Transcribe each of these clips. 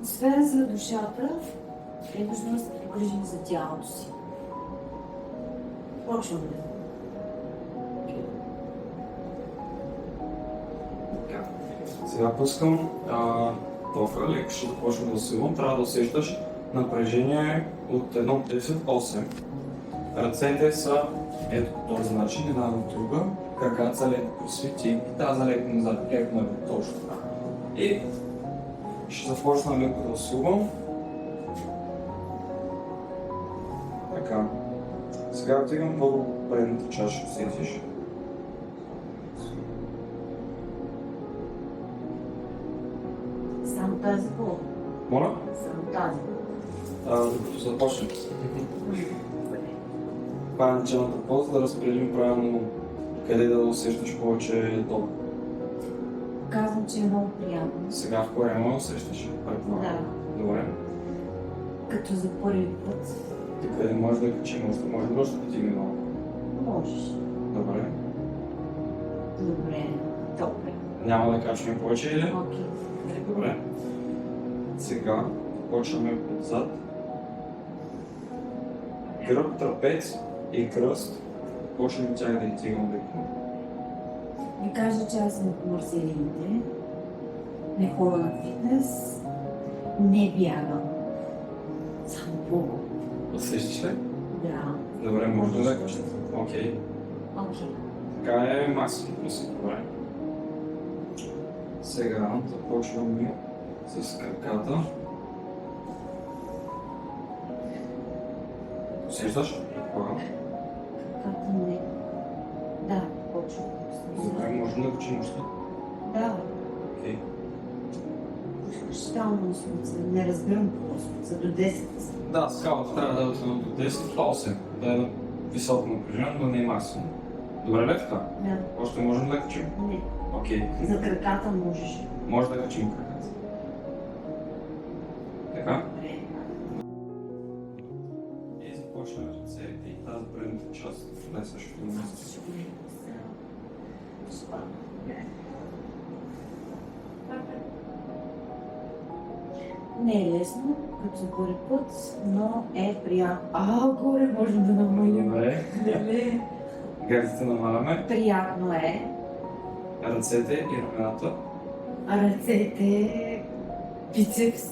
Освен за душата, е нужно да се погрижим за тялото си. Почваме. Така. Сега пускам тока, леко ще започна да усилвам. Трябва да усещаш напрежение от 1 до 10, 8. Ръцете са ето по този начин, една до друга. Краката са леко просвети, тази леко назад, леко на точно така. И ще започна леко да усилвам. Така. Сега отигам по предната чаша, ще усетиш. Само тази пола. Моля? Само тази. Докато започнем. Това е началната поза, да разпределим правилно къде да усещаш повече долу. Казвам, че е много приятно. Сега в корема усещаш? Да. Добре. Като за първи път. Ти къде можеш да качи моста? Може да още да тигне много. Можеш. Добре. Добре. Добре. Няма да качваме повече или? Окей. Добре. Сега почваме отзад. Гръб, трапец и кръст. Почнем тях да издигам леко. Ви кажа, че аз съм от марсиалините. Не ходя на фитнес. Не бягам. Само плувам. Усещаш ли? Да. Добре, може да качим. Окей. Окей. Така е максимум си. Добре. Сега започваме с краката. Усещаш? Както не. Да, почвам. Добре, може да качим още. Да. Окей. Щално смисъл. Не разбирам просто. До 10. Да, скалата трябва да е от 1 до 10, 8. Да е на високо напрежение, но не е максимум. Добре ли така? Да. Още можем да качим? Не. Окей. За краката можеш. Може да качим краката. Така? И започваме ръцете и тази предната част да е същото място. Не е лесно, като за първи път, но е приятно. Горе можем да намалим. Добре. Нали? Гърдите намаляме. Приятно е. Ръцете и рамената. Ръцете, бицепс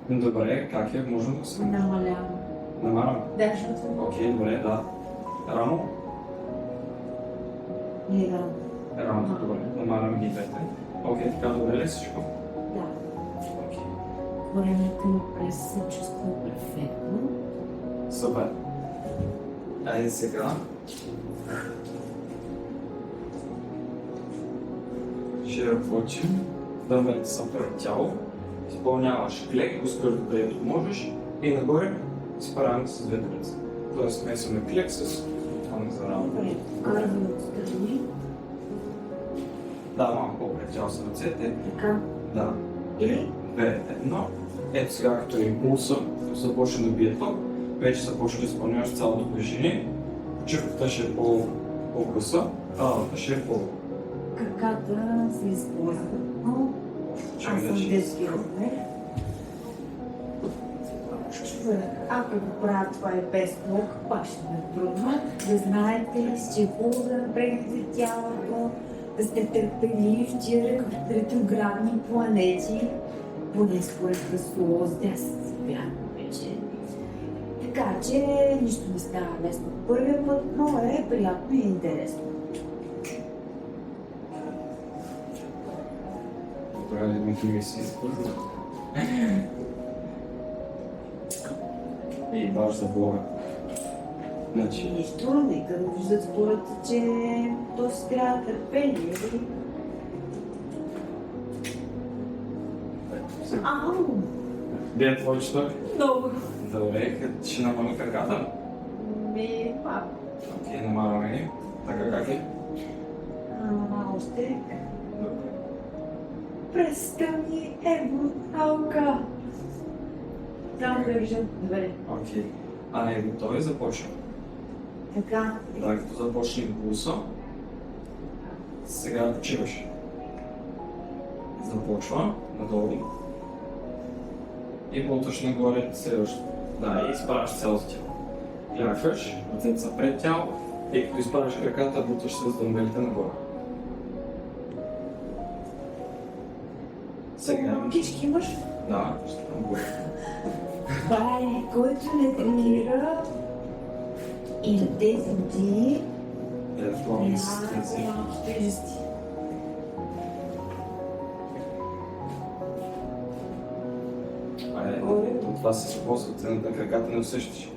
Добре, как е? Можем да се намалявам. намаляме. Да, защото Окей, добре, да. Рамо? не да. Рамото, добре. Намаляме ги двете. Окей, така добре ли всичко? Да. Окей. Коленете ми през се чувства перфектно. Супер. Айде сега. Ще работим. Дъмбелите са пред тяло. Изпълняваш клек, успеш до където можеш и нагоре справяме с двете ръце. Тоест смесваме клек с това за рамо. Добре, карваме отстрани. Да, малко по-пред тяло са ръцете. Така. Да. Или? 2, 1. Ето сега като е импулса, като започне да бие ток, вече започва да изпълняваш цялото движение. Чупката ще е по-къса, рамата ще е по-дълга. Краката се използват, но аз съм детски размер. Ако го правя това и без блок, пак ще ме е трудно. Да знаете, че е хубаво да напрегнете тялото, да сте търпеливи в тия ретроградни планети, поне според астролозите, аз се бягам вече. Така че нищо не става лесно първия път, но е приятно и интересно. Добре, да ми си изпълня. И баш за Бога. Значи, Нищо, нека да виждат хората, че то си трябва да търпение. Ау! бие твой човек. Много. Добре, като ще намаля краката. Ми, пак. Окей, намаляме ги. Така как е? Още. Добре. Престъпни бруталка. Там държат две. Окей. А е готови, започваме. Така. Да, като започне импулса, сега почиваш. Започва надолу. и буташ нагоре следващото. Да, и изправяш цялото тяло. Клякваш, ръцете са пред тяло и като изправяш краката, буташ се с дъмбелите нагоре. Сега. Кички имаш? Да, ще съм горе. Бай, който не тренира и на тези дни Електронни системи. тежести. Айде, от това се способът на краката не усещаш.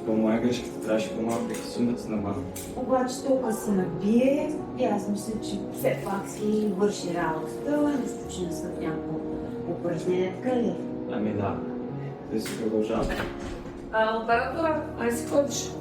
По моя грешката трябваше по-малко да се намаля. Обаче толкова се набие и аз мисля, че все пак си върши работата, да се почина с някакво упражнение, така ли? Ами да, да си продължавам. Оператора, ай си ходиш.